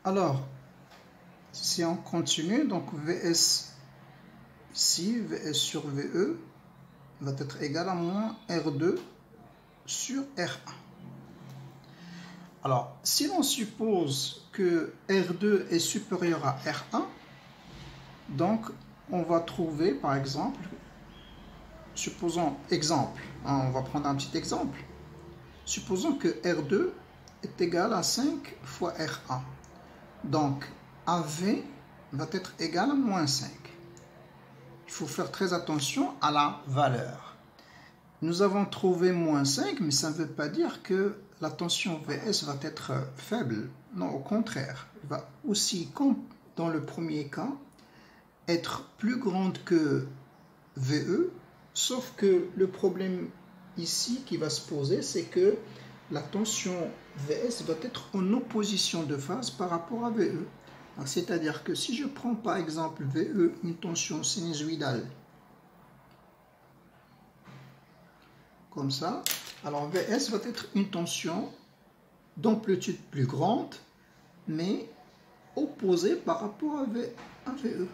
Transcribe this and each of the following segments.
Alors, si on continue, donc VS ici, VS sur VE va être égal à moins R2 sur R1. Alors, si l'on suppose que R2 est supérieur à R1, donc on va trouver par exemple, supposons exemple, on va prendre un petit exemple, supposons que R2 est égal à 5 fois R1, donc AV va être égal à moins 5. Il faut faire très attention à la valeur. Nous avons trouvé moins 5, mais ça ne veut pas dire que la tension VS va être faible. Non, au contraire, elle va aussi, comme dans le premier cas, être plus grande que VE, sauf que le problème ici qui va se poser, c'est que la tension VS va être en opposition de phase par rapport à VE. C'est-à-dire que si je prends par exemple VE, une tension sinusoïdale, comme ça, alors VS va être une tension d'amplitude plus grande, mais opposée par rapport à VE.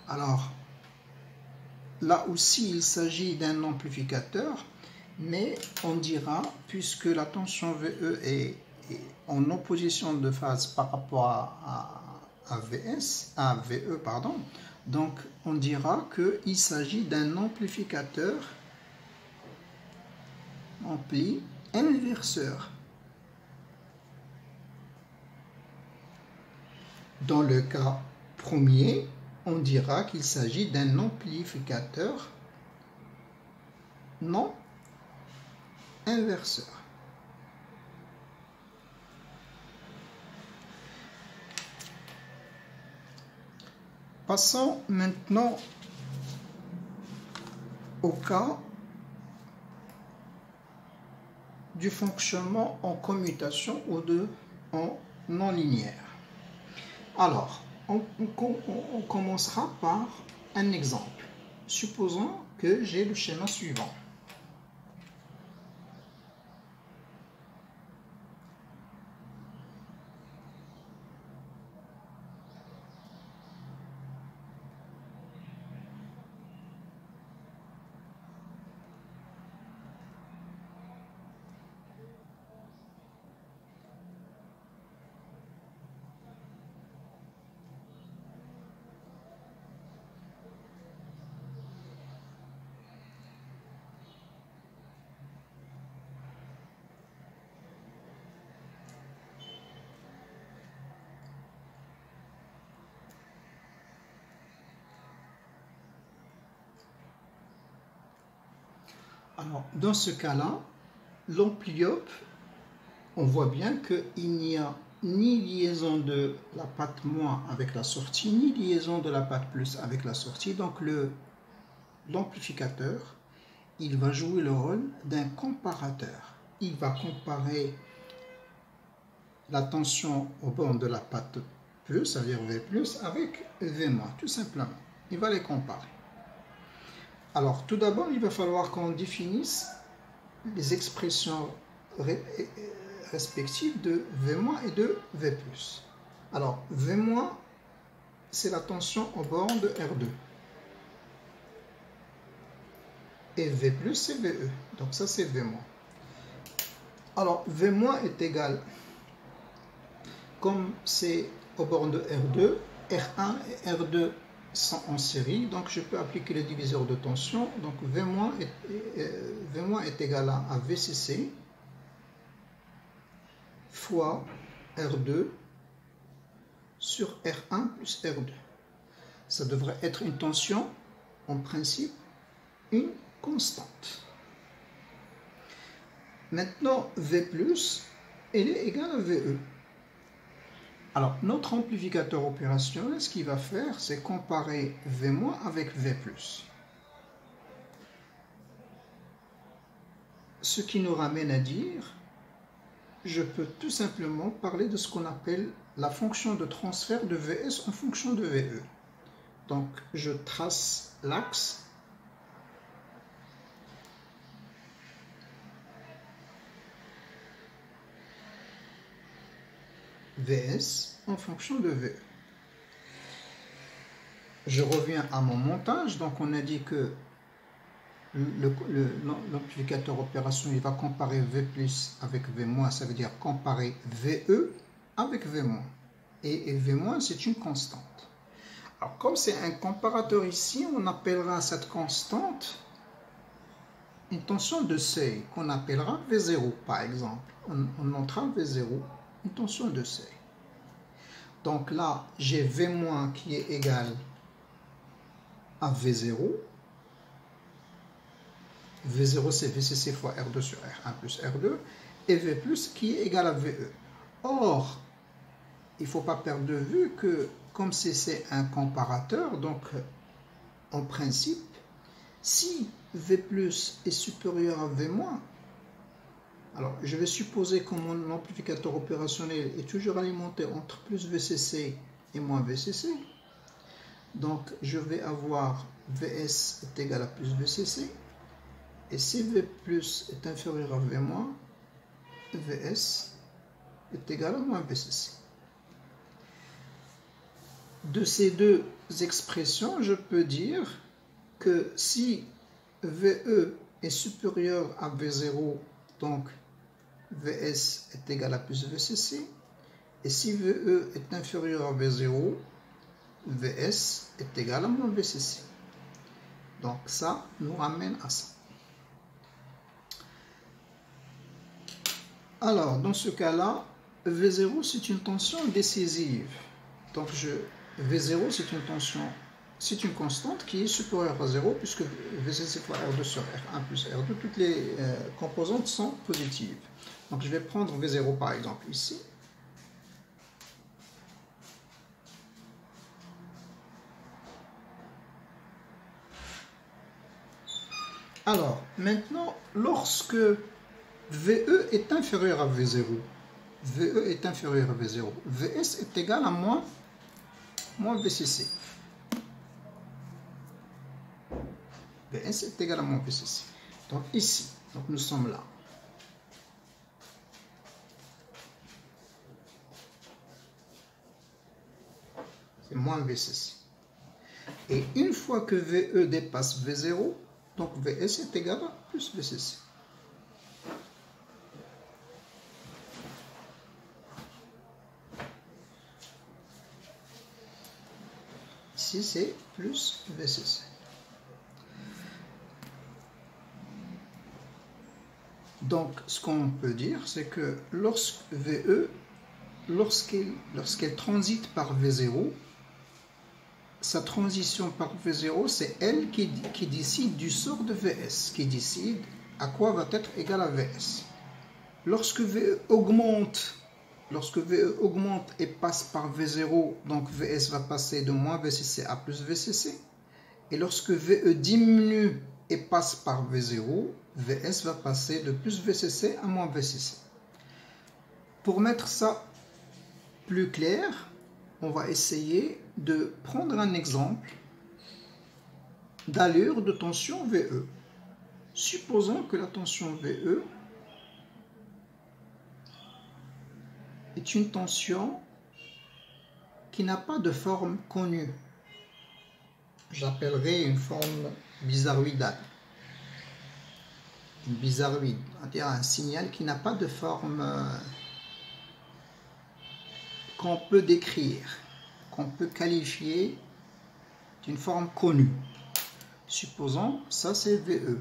Alors, là aussi, il s'agit d'un amplificateur, mais on dira, puisque la tension VE est en opposition de phase par rapport à VE, pardon, donc on dira qu'il s'agit d'un amplificateur ampli inverseur. Dans le cas premier, on dira qu'il s'agit d'un amplificateur non inverseur. Passons maintenant au cas du fonctionnement en commutation ou en non linéaire. Alors, on commencera par un exemple. Supposons que j'ai le schéma suivant. Alors, dans ce cas-là, l'ampliope, on voit bien qu'il n'y a ni liaison de la patte moins avec la sortie, ni liaison de la patte plus avec la sortie. Donc, l'amplificateur, il va jouer le rôle d'un comparateur. Il va comparer la tension au bord de la patte plus, c'est-à-dire V+, avec V-, tout simplement. Il va les comparer. Alors, tout d'abord, il va falloir qu'on définisse les expressions respectives de V- et de V+. Alors, V-, c'est la tension au bord de R2. Et V+, c'est VE. Donc, ça, c'est V-. Alors, V- est égal, comme c'est au bord de R2, R1 et R2 sont en série, donc je peux appliquer le diviseur de tension. Donc V- est égal à VCC fois R2 sur R1 plus R2. Ça devrait être une tension, en principe, une constante. Maintenant, V+, elle est égale à VE. Alors, notre amplificateur opérationnel, ce qu'il va faire, c'est comparer V- avec V+. Ce qui nous ramène à dire, je peux tout simplement parler de ce qu'on appelle la fonction de transfert de VS en fonction de VE. Donc, je trace l'axe. Vs en fonction de VE. Je reviens à mon montage. Donc on a dit que l'amplificateur opération, il va comparer V plus avec V moins. Ça veut dire comparer VE avec V moins. Et V moins, c'est une constante. Alors comme c'est un comparateur ici, on appellera cette constante une tension de seuil qu'on appellera V0 par exemple. On notera V0, une tension de seuil. Donc là, j'ai V- qui est égal à V0. V0 c'est VCC fois R2 sur R1 plus R2. Et V plus qui est égal à VE. Or, il ne faut pas perdre de vue que comme c'est un comparateur, donc en principe, si V plus est supérieur à V moins, alors je vais supposer que mon amplificateur opérationnel est toujours alimenté entre plus VCC et moins VCC. Donc je vais avoir Vs est égal à plus VCC. Et si V plus est inférieur à V moins, Vs est égal à moins VCC. De ces deux expressions, je peux dire que si VE est supérieur à V0, donc Vs est égal à plus VCC. Et si VE est inférieur à V0, Vs est égal à moins VCC. Donc ça nous ramène à ça. Alors, dans ce cas-là, V0 c'est une tension décisive. Donc V0 c'est une tension, c'est une constante qui est supérieure à 0 puisque VCC fois R2 sur R1 plus R2, toutes les composantes sont positives. Donc je vais prendre V0 par exemple ici. Alors, maintenant, lorsque VE est inférieur à V0, VE est inférieur à V0, Vs est égal à moins VCC. Vs est égal à moins VCC. Donc ici, donc nous sommes là. C'est moins VCC. Et une fois que VE dépasse V0, donc Vs est égal à plus VCC. Ici, c'est plus VCC. Donc, ce qu'on peut dire, c'est que lorsque VE, lorsqu'elle transite par V0, sa transition par V0, c'est elle qui décide du sort de Vs, qui décide à quoi va être égal à Vs. Lorsque VE augmente et passe par V0, donc Vs va passer de moins VCC à plus VCC. Et lorsque VE diminue et passe par V0, Vs va passer de plus VCC à moins VCC. Pour mettre ça plus clair, on va essayer de prendre un exemple d'allure de tension VE. Supposons que la tension VE est une tension qui n'a pas de forme connue. J'appellerai une forme bizarroïdale. Une bizarroïde, c'est-à-dire un signal qui n'a pas de forme qu'on peut décrire, qu'on peut qualifier d'une forme connue. Supposons, ça c'est VE,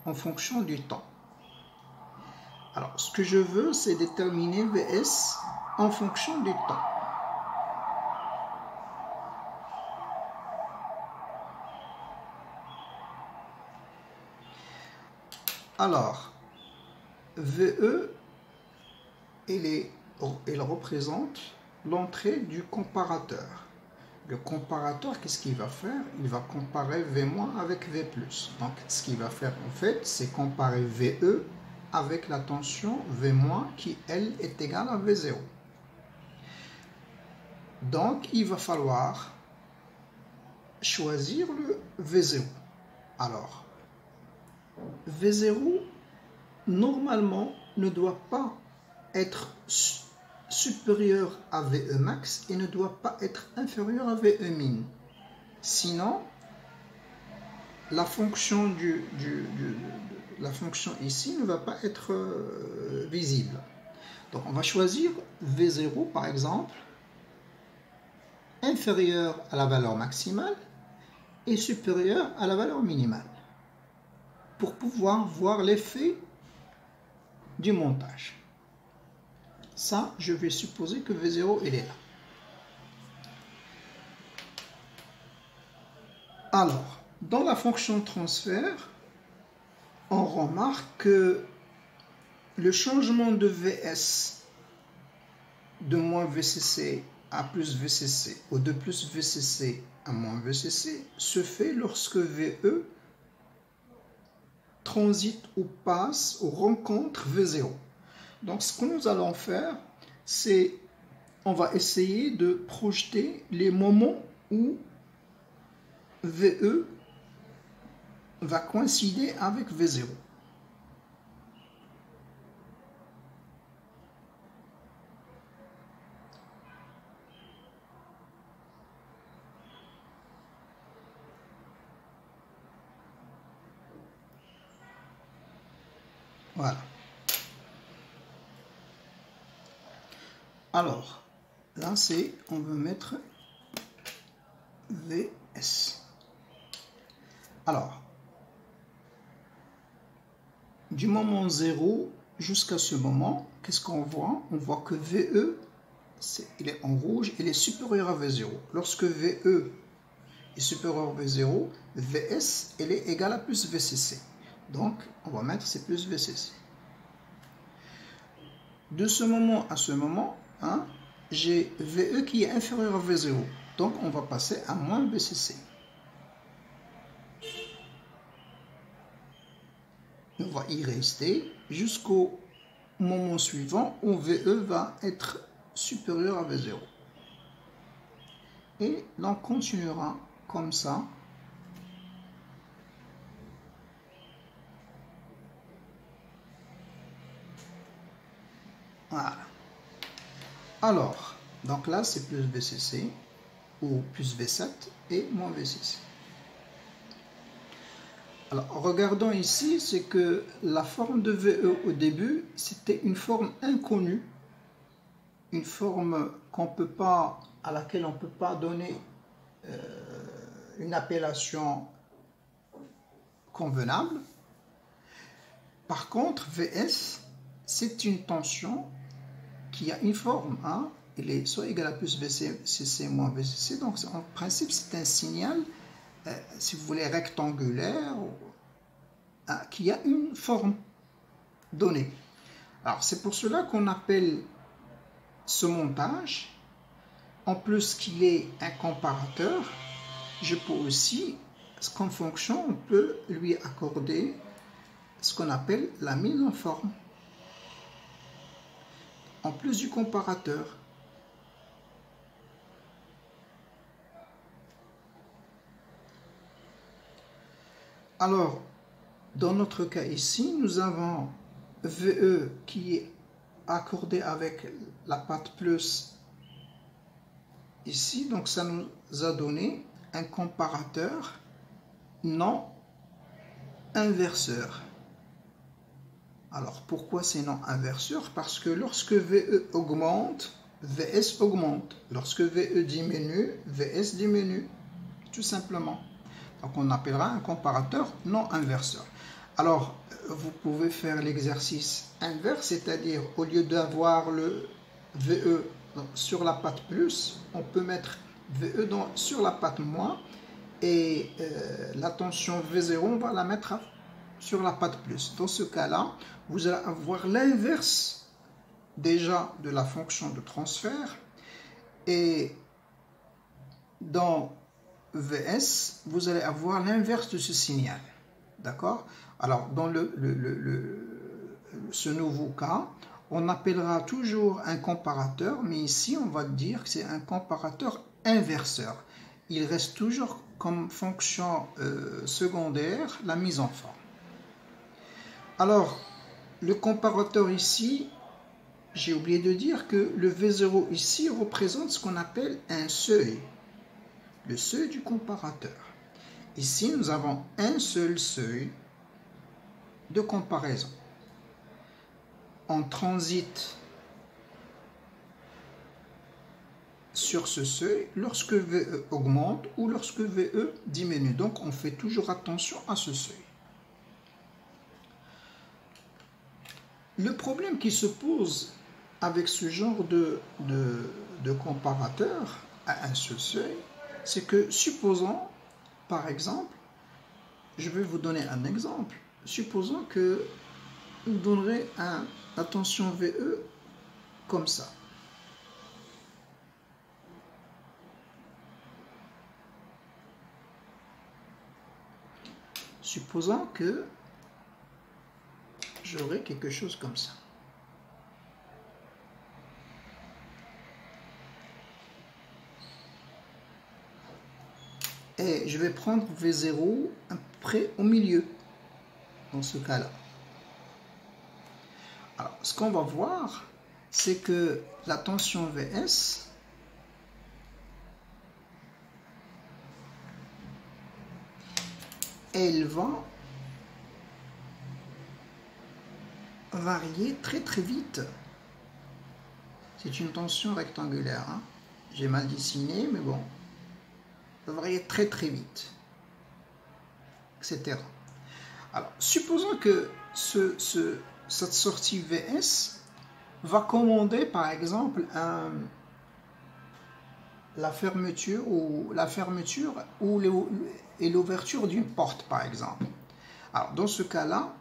en fonction du temps. Alors, ce que je veux, c'est déterminer Vs en fonction du temps. Alors, VE, elle représente l'entrée du comparateur. Le comparateur, qu'est-ce qu'il va faire? Il va comparer V- avec V+. Donc, ce qu'il va faire, en fait, c'est comparer VE avec la tension V- qui, elle, est égale à V0. Donc, il va falloir choisir le V0. Alors, V0, normalement, ne doit pas être supérieur à VE max et ne doit pas être inférieur à VE min. Sinon, la fonction, la fonction ici ne va pas être visible. Donc on va choisir V0 par exemple, inférieur à la valeur maximale et supérieur à la valeur minimale, pour pouvoir voir l'effet du montage. Ça, je vais supposer que V0 il est là. Alors, dans la fonction transfert, on remarque que le changement de VS de moins VCC à plus VCC ou de plus VCC à moins VCC se fait lorsque VE transite ou passe ou rencontre V0. Donc ce que nous allons faire, c'est on va essayer de projeter les moments où VE va coïncider avec V0. Voilà. Alors, là c'est, on veut mettre VS. Alors, du moment 0 jusqu'à ce moment, qu'est-ce qu'on voit? On voit que VE, il est en rouge, il est supérieur à V0. Lorsque VE est supérieur à V0, VS, elle est égale à plus VCC. Donc, on va mettre c'est plus VCC. De ce moment à ce moment, hein, j'ai VE qui est inférieur à V0. Donc, on va passer à moins VCC. On va y rester jusqu'au moment suivant où VE va être supérieur à V0. Et l'on continuera comme ça. Voilà. Alors, donc là c'est plus VCC ou plus V7 et moins VCC. Alors, regardons ici, c'est que la forme de VE au début, c'était une forme inconnue, une forme qu'on peut pas, à laquelle on ne peut pas donner une appellation convenable. Par contre, VS, c'est une tension qui a une forme, hein, elle est soit égale à plus VCC moins VCC, donc en principe c'est un signal, si vous voulez, rectangulaire, qui a une forme donnée. Alors c'est pour cela qu'on appelle ce montage, en plus qu'il est un comparateur, je peux aussi, comme fonction, on peut lui accorder ce qu'on appelle la mise en forme, en plus du comparateur. Alors, dans notre cas ici, nous avons VE qui est accordé avec la patte plus ici, donc ça nous a donné un comparateur non inverseur. Alors pourquoi c'est non inverseur? Parce que lorsque VE augmente, VS augmente. Lorsque VE diminue, VS diminue, tout simplement. Donc on appellera un comparateur non inverseur. Alors vous pouvez faire l'exercice inverse, c'est-à-dire au lieu d'avoir le VE sur la patte plus, on peut mettre VE sur la patte moins et la tension V0, on va la mettre sur la patte plus. Dans ce cas-là, vous allez avoir l'inverse déjà de la fonction de transfert et dans VS, vous allez avoir l'inverse de ce signal. D'accord? Alors, dans ce nouveau cas, on appellera toujours un comparateur, mais ici, on va dire que c'est un comparateur inverseur. Il reste toujours comme fonction secondaire la mise en forme. Alors, le comparateur ici, j'ai oublié de dire que le V0 ici représente ce qu'on appelle un seuil, le seuil du comparateur. Ici, nous avons un seul seuil de comparaison. On transite sur ce seuil lorsque VE augmente ou lorsque VE diminue. Donc, on fait toujours attention à ce seuil. Le problème qui se pose avec ce genre de comparateur à un seul seuil, c'est que supposons, par exemple, je vais vous donner un exemple, supposons que vous donnerez la tension VE comme ça. Supposons que j'aurai quelque chose comme ça. Et je vais prendre V0 à peu près au milieu, dans ce cas-là. Alors, ce qu'on va voir, c'est que la tension VS elle va varier très très vite. C'est une tension rectangulaire, hein. J'ai mal dessiné, mais bon, ça va varier très très vite, etc. Alors, supposons que cette sortie VS va commander par exemple la fermeture et l'ouverture d'une porte par exemple. Alors, dans ce cas-là,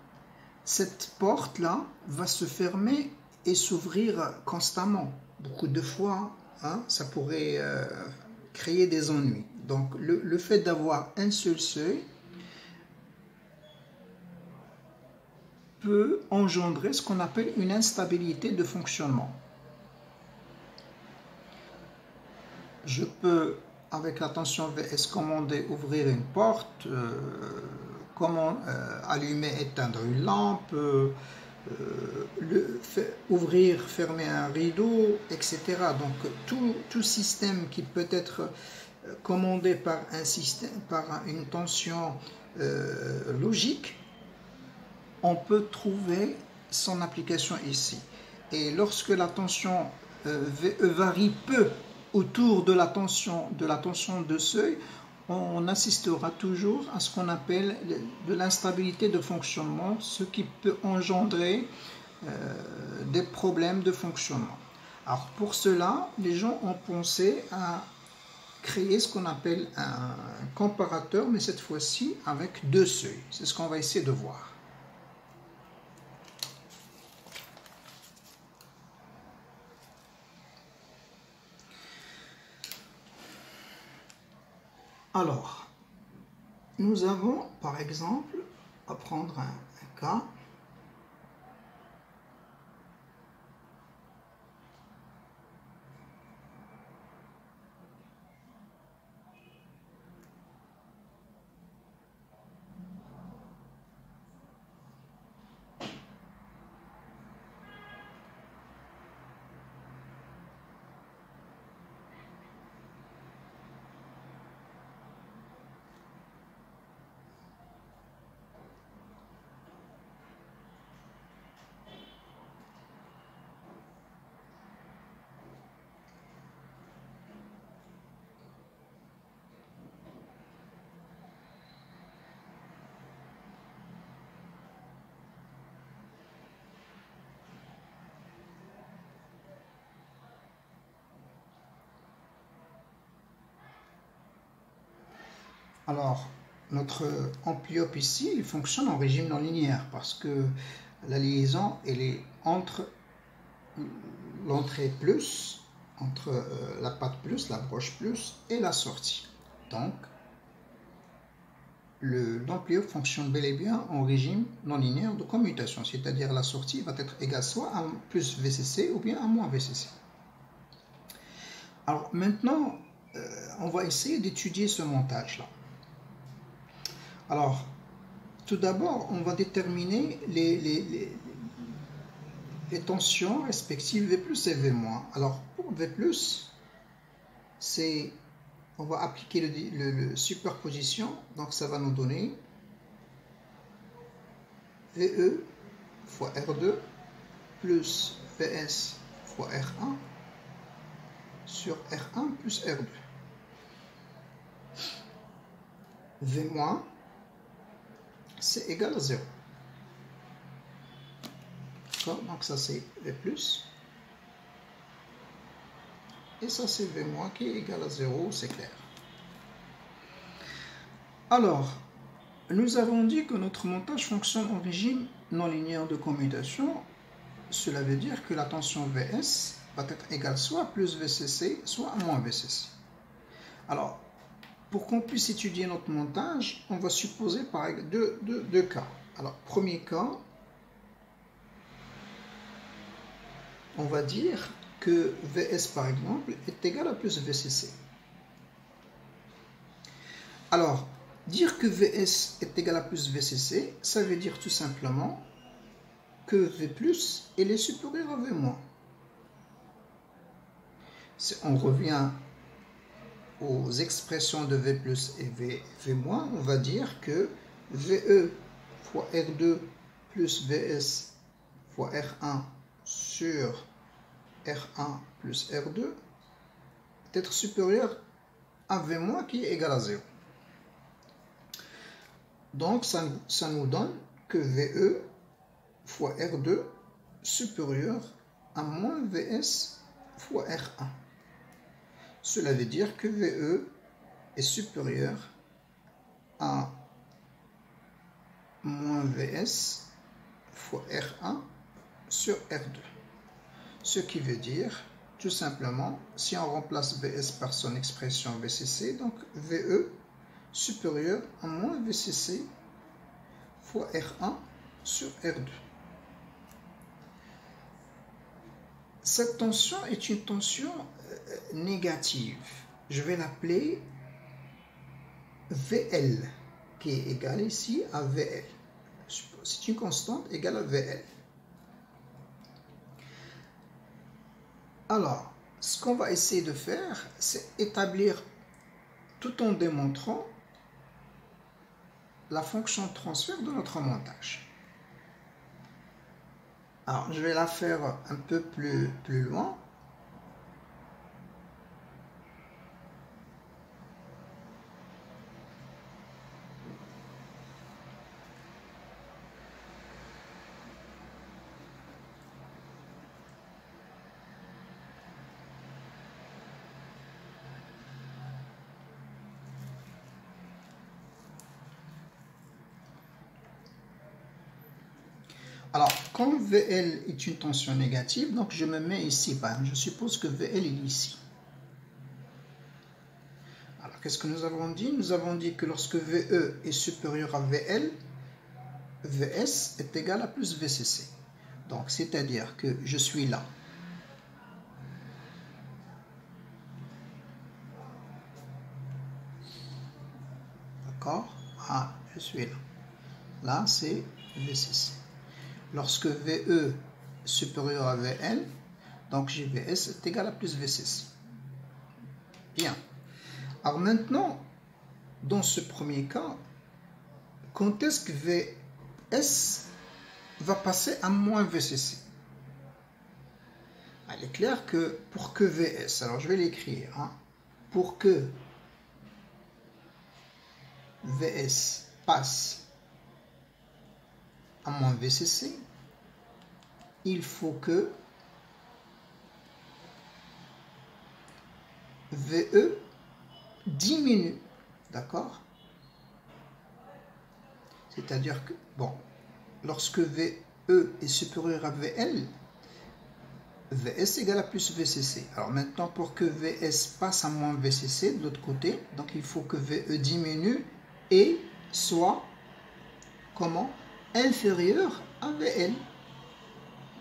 cette porte-là va se fermer et s'ouvrir constamment. Beaucoup de fois, hein, ça pourrait créer des ennuis. Donc, le fait d'avoir un seul seuil peut engendrer ce qu'on appelle une instabilité de fonctionnement. Je peux, avec la tension VS, commander ouvrir une porte, allumer, éteindre une lampe, ouvrir, fermer un rideau, etc. Donc tout système qui peut être commandé par une tension logique, on peut trouver son application ici. Et lorsque la tension VE varie peu autour de la tension de seuil, on assistera toujours à ce qu'on appelle de l'instabilité de fonctionnement, ce qui peut engendrer des problèmes de fonctionnement. Alors pour cela, les gens ont pensé à créer ce qu'on appelle un comparateur, mais cette fois-ci avec deux seuils. C'est ce qu'on va essayer de voir. Alors, nous avons par exemple à prendre un cas. Alors, notre ampliope ici, il fonctionne en régime non linéaire parce que la liaison, elle est entre l'entrée plus, entre la patte plus, la broche plus et la sortie. Donc, l'ampliope fonctionne bel et bien en régime non linéaire de commutation, c'est-à-dire la sortie va être égale soit à plus VCC ou bien à moins VCC. Alors maintenant, on va essayer d'étudier ce montage-là. Alors, tout d'abord, on va déterminer les les tensions respectives V plus et V-. Alors pour V plus, on va appliquer le superposition, donc ça va nous donner VE fois R2 plus VS fois R1 sur R1 plus R2. V-, c'est égal à 0. Donc ça c'est V+, et ça c'est V- qui est égal à 0, c'est clair. Alors, nous avons dit que notre montage fonctionne en régime non linéaire de commutation. Cela veut dire que la tension Vs va être égale soit à plus VCC, soit à moins VCC. Alors, pour qu'on puisse étudier notre montage, on va supposer par exemple deux cas. Alors, premier cas, on va dire que Vs par exemple est égal à plus VCC. Alors, dire que Vs est égal à plus VCC, ça veut dire tout simplement que V+, il est supérieur à V-. Si on revient aux expressions de V+ et V-, on va dire que VE fois R2 plus VS fois R1 sur R1 plus R2 peut être supérieur à V- qui est égal à 0. Donc ça nous donne que VE fois R2 supérieur à moins VS fois R1. Cela veut dire que VE est supérieur à moins VS fois R1 sur R2. Ce qui veut dire, tout simplement, si on remplace VS par son expression VCC, donc VE supérieur à moins VCC fois R1 sur R2. Cette tension est une tension négative. Je vais l'appeler VL, qui est égale ici à VL. C'est une constante égale à VL. Alors, ce qu'on va essayer de faire, c'est établir, tout en démontrant, la fonction de transfert de notre montage. Alors, je vais la faire un peu plus loin. Alors, comme VL est une tension négative, donc je me mets ici. Je suppose que VL est ici. Alors, qu'est-ce que nous avons dit? Nous avons dit que lorsque VE est supérieur à VL, VS est égal à plus VCC. Donc, c'est-à-dire que je suis là. D'accord? Ah, je suis là. Là, c'est VCC. Lorsque VE est supérieur à VL, donc GVS est égal à plus VCC. Bien. Alors maintenant, dans ce premier cas, quand est-ce que VS va passer à moins VCC? Il est clair que pour que VS, alors je vais l'écrire, pour que VS passe à moins VCC, il faut que VE diminue, d'accord? C'est-à-dire que, bon, lorsque VE est supérieur à VL, VS égale à plus VCC. Alors maintenant, pour que VS passe à moins VCC, de l'autre côté, donc il faut que VE diminue et soit, comment? Inférieur à VL.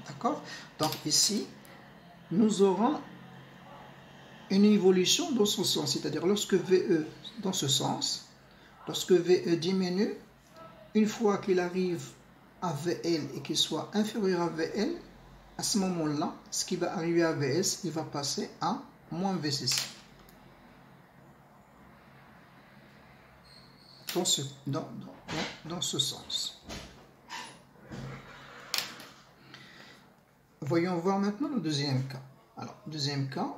D'accord? Donc ici, nous aurons une évolution dans ce sens, c'est-à-dire lorsque VE, dans ce sens, lorsque VE diminue, une fois qu'il arrive à VL et qu'il soit inférieur à VL, à ce moment-là, ce qui va arriver à VS, il va passer à moins VCC. Dans ce sens. Voyons voir maintenant le deuxième cas. Alors, deuxième cas.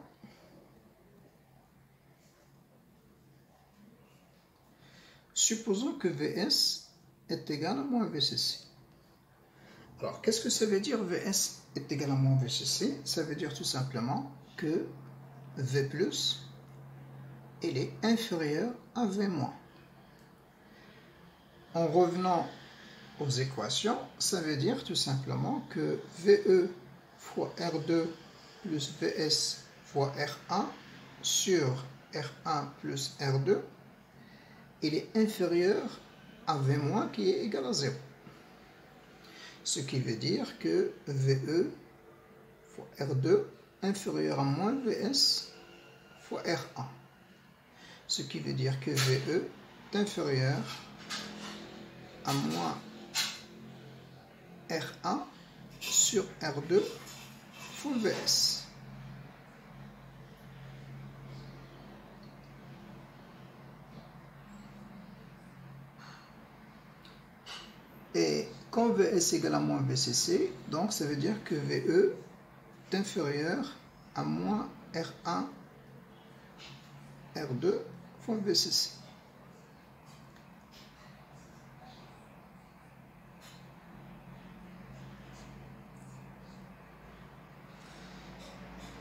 Supposons que VS est égal à moins VCC. Alors, qu'est-ce que ça veut dire VS est égal à moins VCC? Ça veut dire tout simplement que V+, il est inférieur à V-. En revenant aux équations, ça veut dire tout simplement que VE fois R2 plus VS fois R1 sur R1 plus R2, il est inférieur à V- qui est égal à 0. Ce qui veut dire que VE fois R2 inférieur à moins VS fois R1. Ce qui veut dire que VE est inférieur à moins R1 sur R2 fois VS. Et quand VS égale à moins VCC, donc ça veut dire que VE est inférieur à moins R1 R2 fois VCC.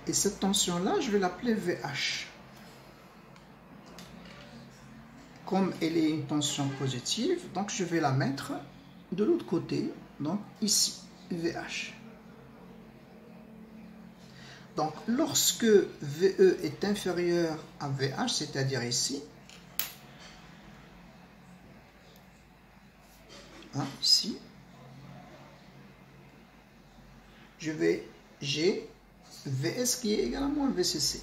Et cette tension-là, je vais l'appeler VH. Comme elle est une tension positive, donc je vais la mettre de l'autre côté, donc ici, VH. Donc lorsque VE est inférieur à VH, c'est-à-dire ici, ici, j'ai VS qui est égal à moins VCC.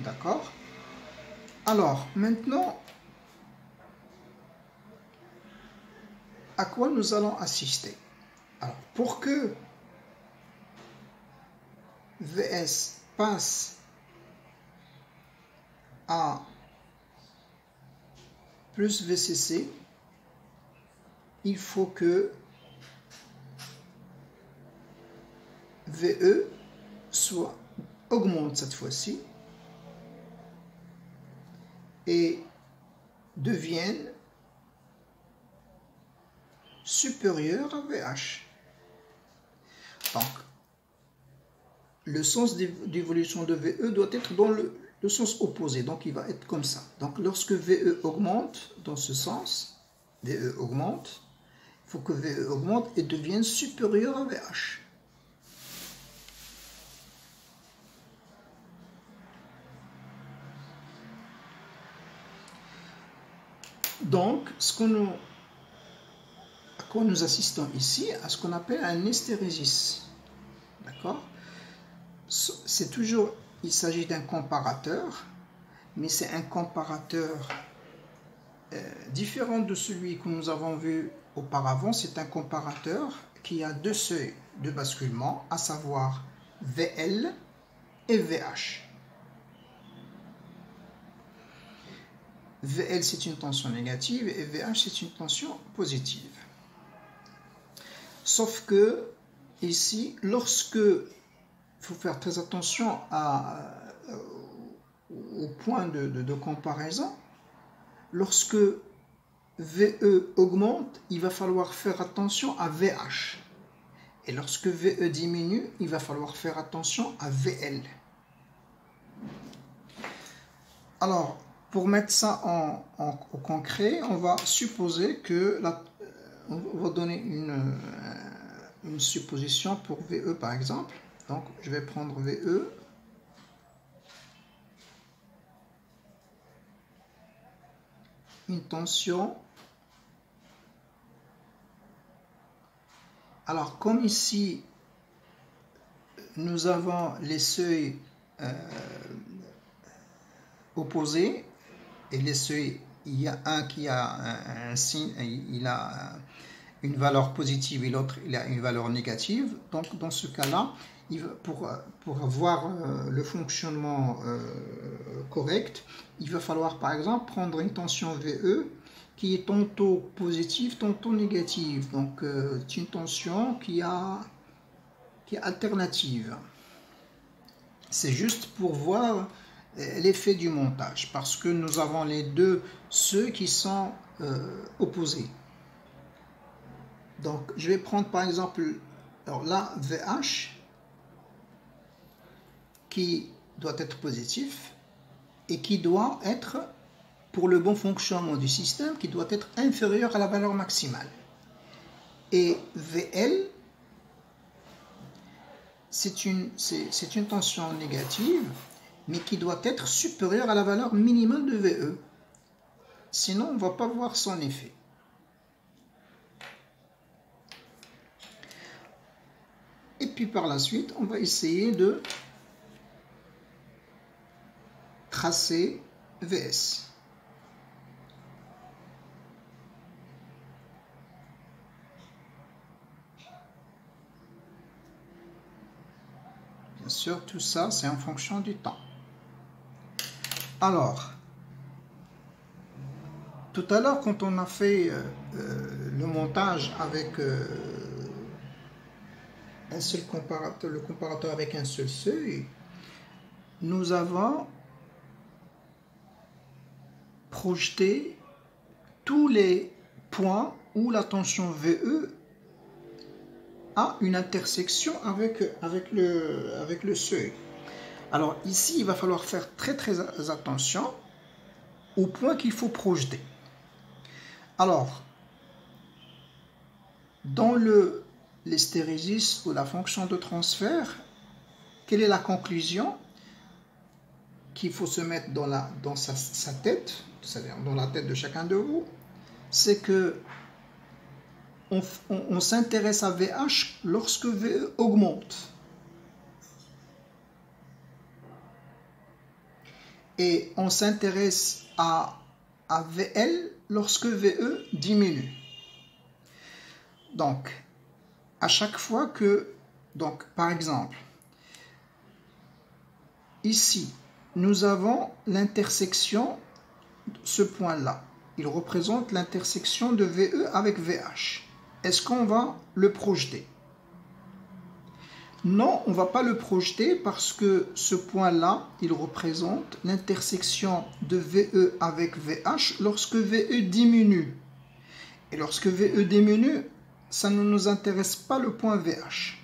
D'accord? Alors, maintenant, à quoi nous allons assister? Alors, pour que VS passe à plus VCC, il faut que VE augmente cette fois-ci et devienne supérieur à VH. Donc, le sens d'évolution de VE doit être dans le sens opposé, donc il va être comme ça. Donc, lorsque VE augmente dans ce sens, VE augmente, il faut que VE augmente et devienne supérieur à VH. Donc, à quoi nous assistons ici? À ce qu'on appelle un hystérésis. D'accord? C'est toujours, il s'agit d'un comparateur, mais c'est un comparateur différent de celui que nous avons vu auparavant. C'est un comparateur qui a deux seuils de basculement, à savoir VL et VH. VL, c'est une tension négative et VH, c'est une tension positive. Sauf que, ici, lorsque, il faut faire très attention au point de comparaison, lorsque VE augmente, il va falloir faire attention à VH. Et lorsque VE diminue, il va falloir faire attention à VL. Alors, pour mettre ça au concret, on va supposer que on va donner une supposition pour VE par exemple. Donc, je vais prendre VE. Une tension. Alors, comme ici, nous avons les seuils opposés, et les seuils, il y a un qui a un signe, il a une valeur positive et l'autre il a une valeur négative. Donc dans ce cas-là, pour avoir le fonctionnement correct, il va falloir par exemple prendre une tension VE qui est tantôt positive, tantôt négative. Donc c'est une tension qui est alternative. C'est juste pour voir l'effet du montage, parce que nous avons les deux, ceux qui sont opposés. Donc je vais prendre par exemple, alors là, VH qui doit être positif et qui doit être, pour le bon fonctionnement du système, qui doit être inférieur à la valeur maximale. Et VL, c'est une tension négative, mais qui doit être supérieure à la valeur minimale de VE. Sinon, on ne va pas voir son effet. Et puis par la suite, on va essayer de tracer VS. Bien sûr, tout ça, c'est en fonction du temps. Alors, tout à l'heure, quand on a fait le montage avec un seul comparateur, le comparateur avec un seul seuil, nous avons projeté tous les points où la tension VE a une intersection avec le seuil. Alors ici, il va falloir faire très attention aux points qu'il faut projeter. Alors, dans l'hystérésis ou la fonction de transfert, quelle est la conclusion qu'il faut se mettre dans sa tête, c'est-à-dire dans la tête de chacun de vous? C'est que on s'intéresse à VH lorsque VE augmente. Et on s'intéresse à VL lorsque VE diminue. Donc, à chaque fois que, donc, par exemple, ici, nous avons l'intersection, ce point-là. Il représente l'intersection de VE avec VH. Est-ce qu'on va le projeter? Non, on ne va pas le projeter parce que ce point-là, il représente l'intersection de VE avec VH lorsque VE diminue. Et lorsque VE diminue, ça ne nous intéresse pas le point VH.